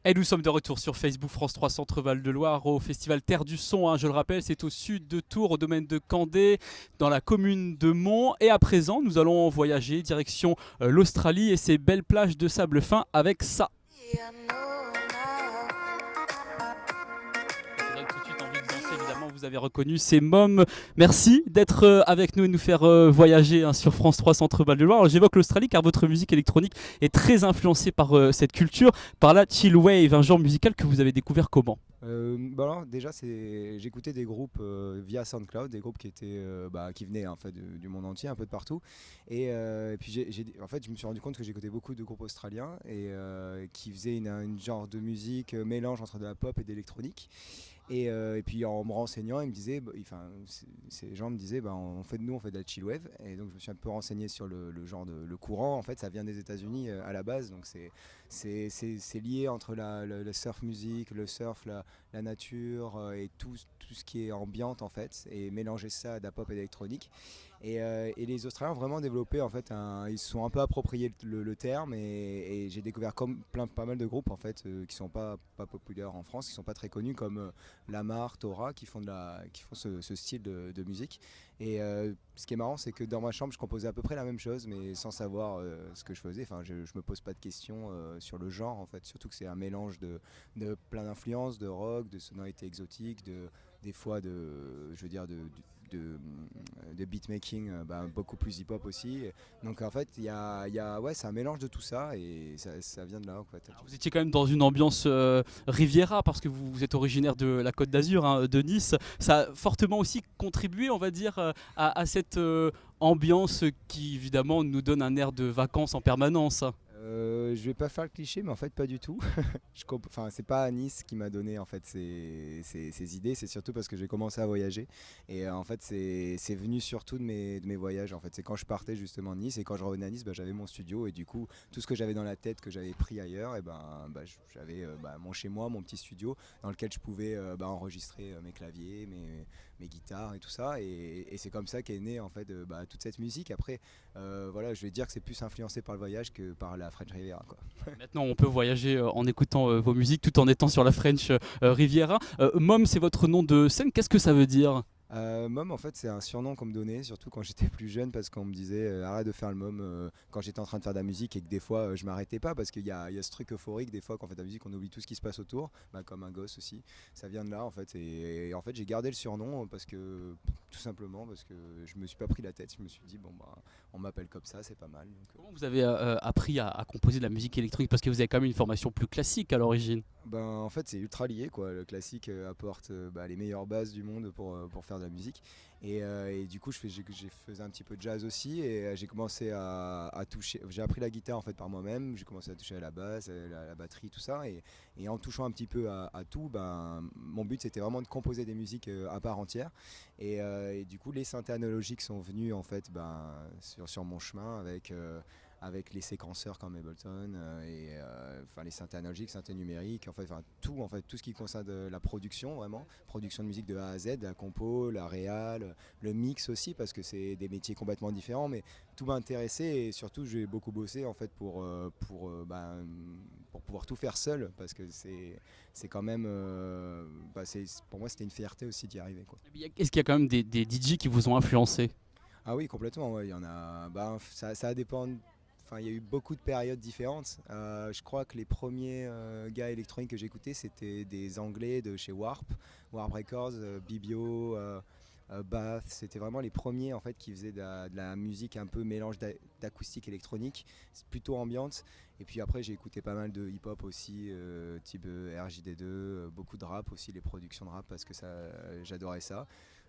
Et nous sommes de retour sur Facebook France 3 Centre Val de Loire au festival Terre du Son, hein, je le rappelle, c'est au sud de Tours, au domaine de Candé, dans la commune de Mont. Et à présent, nous allons voyager direction l'Australie et ses belles plages de sable fin avec ça. Ça donne tout de suite envie de danser, évidemment, vous avez reconnu, c'est Mom. Merci d'être avec nous et de nous faire voyager, hein, sur France 3 Centre Val de Loire. Alors, j'évoque l'Australie car votre musique électronique est très influencée par cette culture, par la chill wave, un genre musical que vous avez découvert comment? Bah alors déjà j'écoutais des groupes via SoundCloud, des groupes qui étaient qui venaient en fait du monde entier, un peu de partout. Et puis en fait je me suis rendu compte que j'écoutais beaucoup de groupes australiens et qui faisaient une genre de musique mélange entre de la pop et d'électronique. Et puis en me renseignant, ils me disaient, ces gens me disaient, on fait de la chill wave. Et donc je me suis un peu renseigné sur le genre le courant. En fait, ça vient des États-Unis à la base, donc c'est lié entre le surf music, le surf, la nature et tout ce qui est ambiante en fait, et mélanger ça à de la pop et d'électronique. Et les Australiens ont vraiment développé en fait, ils se sont un peu appropriés le terme et j'ai découvert comme pas mal de groupes en fait qui sont pas populaires en France, qui sont pas très connus comme Lamar, Tora, qui font ce style de musique. Et ce qui est marrant, c'est que dans ma chambre, je composais à peu près la même chose, mais sans savoir ce que je faisais. Enfin, je me pose pas de questions sur le genre en fait, surtout que c'est un mélange de plein d'influences, de rock, de sonorités exotiques, des fois je veux dire de beatmaking beaucoup plus hip-hop aussi. Donc en fait, ouais, c'est un mélange de tout ça et ça vient de là en fait. Alors, vous étiez quand même dans une ambiance Riviera parce que vous êtes originaire de la Côte d'Azur, hein, de Nice. Ça a fortement aussi contribué, on va dire, à cette ambiance qui évidemment nous donne un air de vacances en permanence. Je vais pas faire le cliché, mais en fait pas du tout. Enfin, c'est pas Nice qui m'a donné en fait ces idées, c'est surtout parce que j'ai commencé à voyager. Et en fait, c'est venu surtout de mes voyages. En fait, c'est quand je partais justement de Nice et quand je revenais à Nice, j'avais mon studio et du coup, tout ce que j'avais dans la tête que j'avais pris ailleurs, et j'avais mon chez moi, mon petit studio dans lequel je pouvais enregistrer mes claviers, mes guitares et tout ça. Et c'est comme ça qu'est née en fait toute cette musique. Après, voilà, je vais dire que c'est plus influencé par le voyage que par la French Riviera, quoi. Maintenant, on peut voyager en écoutant vos musiques tout en étant sur la French Riviera. Mom, c'est votre nom de scène, qu'est-ce que ça veut dire? Mom, en fait, c'est un surnom qu'on me donnait, surtout quand j'étais plus jeune, parce qu'on me disait arrête de faire le mom quand j'étais en train de faire de la musique et que des fois je m'arrêtais pas, parce qu'il y a ce truc euphorique, des fois quand on fait de la musique, on oublie tout ce qui se passe autour, comme un gosse aussi. Ça vient de là en fait, et en fait, j'ai gardé le surnom parce que tout simplement parce que je me suis pas pris la tête, je me suis dit on m'appelle comme ça, c'est pas mal. Comment vous avez appris à composer de la musique électronique? Parce que vous avez quand même une formation plus classique à l'origine. En fait, c'est ultra lié quoi. Le classique apporte les meilleures bases du monde pour faire de la musique. Et du coup, j'ai faisais un petit peu de jazz aussi et j'ai commencé à toucher. J'ai appris la guitare en fait par moi-même. J'ai commencé à toucher à la basse, la batterie, tout ça. Et en touchant un petit peu à tout, mon but c'était vraiment de composer des musiques à part entière. Et du coup, les synthés analogiques sont venus en fait sur mon chemin avec les séquenceurs comme Ableton les synthés analogiques, synthés numériques, tout ce qui concerne la production, vraiment, production de musique de A à Z, la compo, la réal, le mix aussi, parce que c'est des métiers complètement différents, mais tout m'a intéressé et surtout j'ai beaucoup bossé en fait pour pouvoir tout faire seul, parce que c'est quand même, pour moi c'était une fierté aussi d'y arriver, quoi. Est-ce qu'il y a quand même des DJ qui vous ont influencé? Ah oui, complètement, ouais, il y en a. Ça dépend. Enfin, il y a eu beaucoup de périodes différentes. Je crois que les premiers gars électroniques que j'écoutais, c'était des Anglais de chez Warp Records, Bibio, Bath. C'était vraiment les premiers en fait qui faisaient de la musique un peu mélange d'acoustique électronique, c'est plutôt ambiante. Et puis après, j'ai écouté pas mal de hip-hop aussi, type RJD2, beaucoup de rap aussi, les productions de rap parce que j'adorais ça.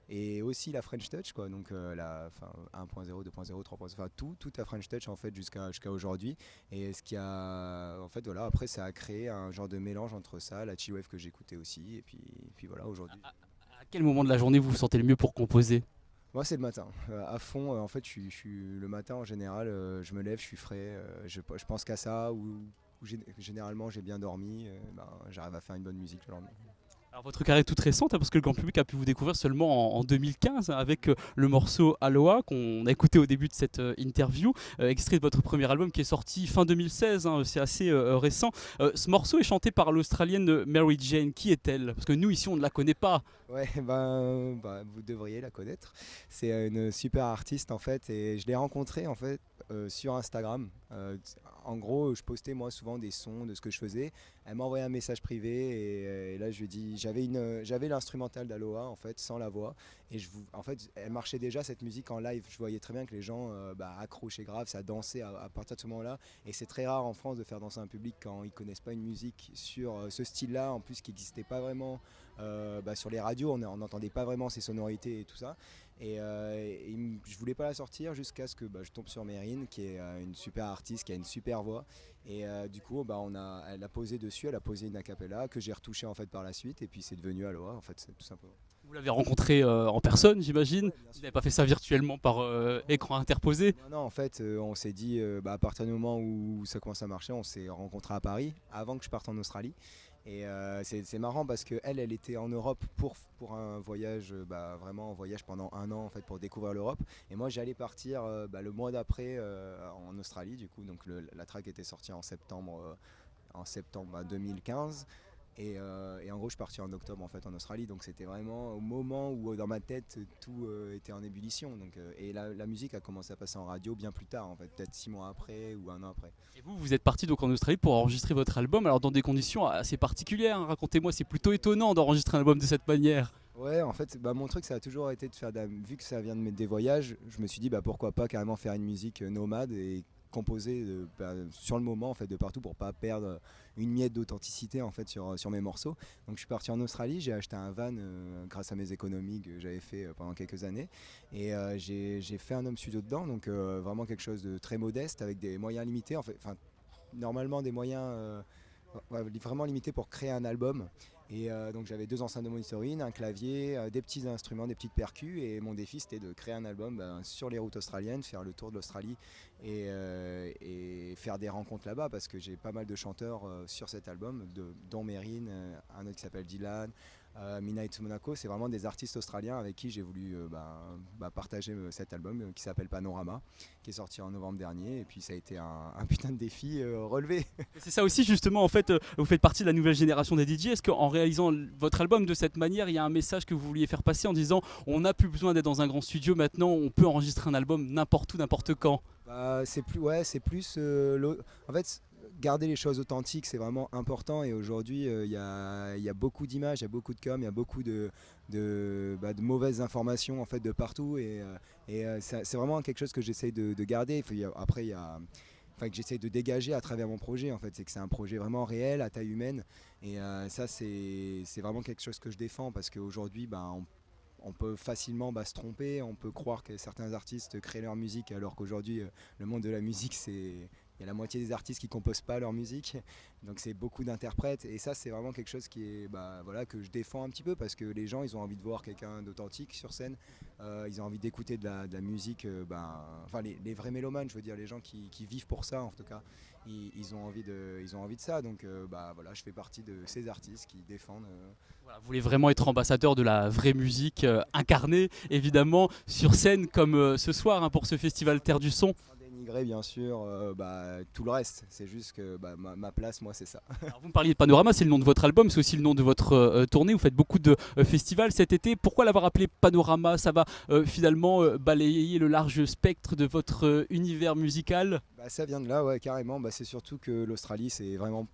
Et aussi la French Touch, quoi, donc 1.0, 2.0, 3.0, tout la French Touch en fait jusqu'à aujourd'hui. Et ce qui a en fait voilà, après ça a créé un genre de mélange entre ça, la chill wave que j'écoutais aussi, et puis voilà aujourd'hui. À quel moment de la journée vous vous sentez le mieux pour composer? Moi c'est le matin, à fond. En fait, le matin en général, je me lève, je suis frais, je pense qu'à ça ou généralement j'ai bien dormi, j'arrive à faire une bonne musique le lendemain. Alors votre carrière est toute récente parce que le grand public a pu vous découvrir seulement en 2015 avec le morceau Aloha qu'on a écouté au début de cette interview, extrait de votre premier album qui est sorti fin 2016, c'est assez récent. Ce morceau est chanté par l'Australienne Mary Jane. Qui est-elle? Parce que nous ici on ne la connaît pas. Ouais, vous devriez la connaître. C'est une super artiste en fait, et je l'ai rencontrée en fait sur Instagram. En gros, je postais moi souvent des sons de ce que je faisais. Elle m'a envoyé un message privé et là je lui ai dit, j'avais l'instrumental d'Aloha en fait sans la voix, et en fait elle marchait déjà cette musique en live. Je voyais très bien que les gens accrochaient grave, ça dansait à partir de ce moment-là, et c'est très rare en France de faire danser un public quand ils connaissent pas une musique sur ce style-là, en plus qui n'existait pas vraiment. Sur les radios, on n'entendait pas vraiment ces sonorités et tout ça. Je voulais pas la sortir jusqu'à ce que je tombe sur Mérine, qui est une super artiste, qui a une super voix. Et du coup, elle a posé dessus, elle a posé une acapella que j'ai retouché en fait par la suite, et puis c'est devenu Aloha en fait, c'est tout simplement. Vous l'avez rencontré en personne, j'imagine. Ouais, bien Vous sûr. n'avez pas fait ça virtuellement par écran interposé. Non, en fait, on s'est dit, à partir du moment où ça commence à marcher, on s'est rencontrés à Paris avant que je parte en Australie. Et c'est marrant parce qu'elle, elle était en Europe pour un voyage, vraiment un voyage pendant un an en fait pour découvrir l'Europe. Et moi, j'allais partir le mois d'après en Australie, du coup. Donc la track était sortie en septembre 2015. Et en gros, je suis parti en octobre en fait en Australie, donc c'était vraiment au moment où dans ma tête tout était en ébullition. Et la musique a commencé à passer en radio bien plus tard, en fait, peut-être 6 mois après ou un an après. Et vous, vous êtes parti donc en Australie pour enregistrer votre album, alors dans des conditions assez particulières, hein. Racontez-moi, c'est plutôt étonnant d'enregistrer un album de cette manière. Ouais, en fait, mon truc, ça a toujours été de faire vu que ça vient de des voyages, je me suis dit pourquoi pas carrément faire une musique nomade et composer sur le moment en fait de partout pour pas perdre une miette d'authenticité en fait sur mes morceaux. Donc je suis parti en Australie, j'ai acheté un van grâce à mes économies que j'avais fait pendant quelques années, et j'ai fait un home studio dedans, donc vraiment quelque chose de très modeste avec des moyens limités en fait, enfin normalement des moyens vraiment limités pour créer un album. Et donc j'avais 2 enceintes de monitoring, un clavier, des petits instruments, des petites percus, et mon défi c'était de créer un album sur les routes australiennes, faire le tour de l'Australie et faire des rencontres là-bas, parce que j'ai pas mal de chanteurs sur cet album, dont Mérine, un autre qui s'appelle Dylan, Midnight Monaco. C'est vraiment des artistes australiens avec qui j'ai voulu partager cet album qui s'appelle Panorama, qui est sorti en novembre dernier, et puis ça a été un putain de défi relevé. C'est ça aussi justement, en fait, vous faites partie de la nouvelle génération des DJ. Est-ce qu'en réalisant votre album de cette manière, il y a un message que vous vouliez faire passer en disant on n'a plus besoin d'être dans un grand studio, maintenant on peut enregistrer un album n'importe où, n'importe quand? C'est plus en fait, garder les choses authentiques, c'est vraiment important. Et aujourd'hui, il y a beaucoup d'images, il y a beaucoup de com, il y a beaucoup de mauvaises informations en fait de partout. C'est vraiment quelque chose que j'essaye de garder. Après, que j'essaye de dégager à travers mon projet en fait, c'est que c'est un projet vraiment réel à taille humaine, et ça c'est vraiment quelque chose que je défends, parce qu'aujourd'hui on peut facilement se tromper, on peut croire que certains artistes créent leur musique, alors qu'aujourd'hui le monde de la musique, il y a la moitié des artistes qui composent pas leur musique, donc c'est beaucoup d'interprètes, et ça c'est vraiment quelque chose qui est que je défends un petit peu, parce que les gens ils ont envie de voir quelqu'un d'authentique sur scène, ils ont envie d'écouter de la musique, les vrais mélomanes, je veux dire les gens qui vivent pour ça en tout cas, ils ont envie de ça, donc je fais partie de ces artistes qui défendent. Voilà, vous voulez vraiment être ambassadeur de la vraie musique, incarnée évidemment sur scène comme ce soir, hein, pour ce festival Terre du Son. Sans dénigrer bien sûr tout le reste, c'est juste que ma place, moi, c'est ça. Alors vous me parliez de Panorama, c'est le nom de votre album, c'est aussi le nom de votre tournée. Vous faites beaucoup de festivals cet été. Pourquoi l'avoir appelé Panorama? Ça va finalement balayer le large spectre de votre univers musical. Ça vient de là, ouais, carrément. C'est surtout que l'Australie, c'est vraiment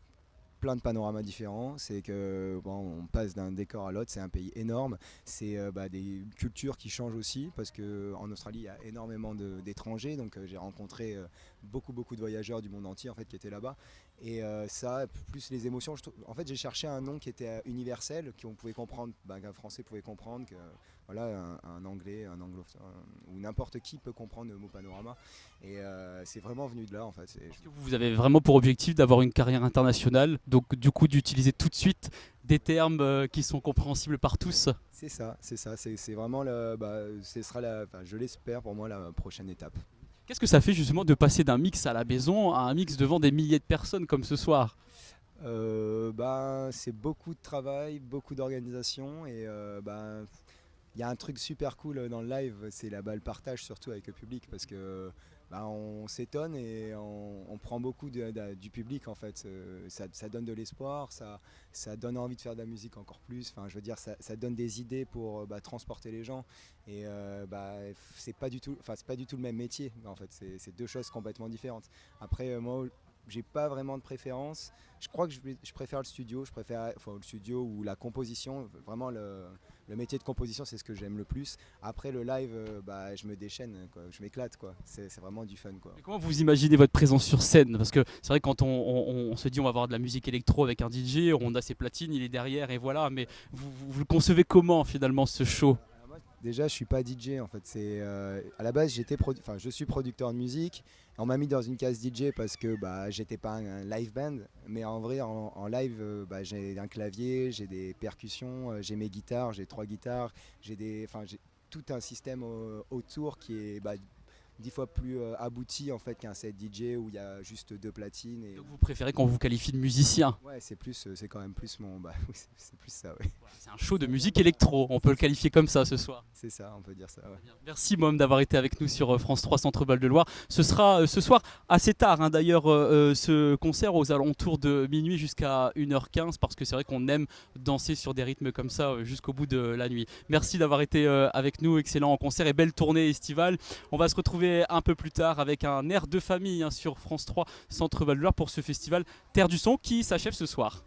plein de panoramas différents. C'est que on passe d'un décor à l'autre, c'est un pays énorme. C'est des cultures qui changent aussi, parce qu'en Australie il y a énormément d'étrangers, donc j'ai rencontré beaucoup de voyageurs du monde entier en fait qui étaient là-bas. Et ça, plus les émotions, en fait j'ai cherché un nom qui était universel, qu'on pouvait comprendre, qu'un français pouvait comprendre, que voilà, un anglais, un anglophone ou n'importe qui peut comprendre le mot panorama. Et c'est vraiment venu de là en fait. Vous avez vraiment pour objectif d'avoir une carrière internationale, donc du coup d'utiliser tout de suite des termes qui sont compréhensibles par tous. C'est ça, c'est vraiment ce sera je l'espère pour moi la prochaine étape. Qu'est-ce que ça fait justement de passer d'un mix à la maison à un mix devant des milliers de personnes comme ce soir? C'est beaucoup de travail, beaucoup d'organisation et il y a un truc super cool dans le live, c'est le partage surtout avec le public parce que on s'étonne et on prend beaucoup du public en fait. Ça donne de l'espoir, ça donne envie de faire de la musique encore plus. Enfin, je veux dire, ça donne des idées pour transporter les gens et c'est pas du tout, enfin c'est pas du tout le même métier en fait. C'est deux choses complètement différentes. Après moi j'ai pas vraiment de préférence. Je crois que je préfère le studio, le studio ou la composition. Vraiment, le métier de composition, c'est ce que j'aime le plus. Après, le live, je me déchaîne, quoi. Je m'éclate, quoi. C'est vraiment du fun, quoi. Et comment vous imaginez votre présence sur scène? Parce que c'est vrai que quand on se dit on va avoir de la musique électro avec un DJ, on a ses platines, il est derrière et voilà. Mais vous le concevez comment finalement ce show? Moi, déjà, je suis pas DJ en fait. À la base, je suis producteur de musique. On m'a mis dans une case DJ parce que j'étais pas un live band, mais en vrai, en live, j'ai un clavier, j'ai des percussions, j'ai mes guitares, j'ai 3 guitares, j'ai tout un système autour qui est 10 fois plus abouti en fait qu'un set DJ où il y a juste 2 platines. Donc vous préférez qu'on vous qualifie de musicien? Ouais, c'est quand même plus oui, c'est plus ça, ouais. Voilà, c'est un show de musique électro, on peut le qualifier comme ça ce soir. C'est ça, on peut dire ça, ouais. Merci Mom d'avoir été avec nous sur France 3 Centre Val de Loire. Ce sera ce soir assez tard d'ailleurs ce concert aux alentours de minuit jusqu'à 1h15 parce que c'est vrai qu'on aime danser sur des rythmes comme ça jusqu'au bout de la nuit. Merci d'avoir été avec nous, excellent en concert et belle tournée estivale. On va se retrouver un peu plus tard avec un air de famille sur France 3 Centre Val de Loire pour ce festival Terre du Son qui s'achève ce soir.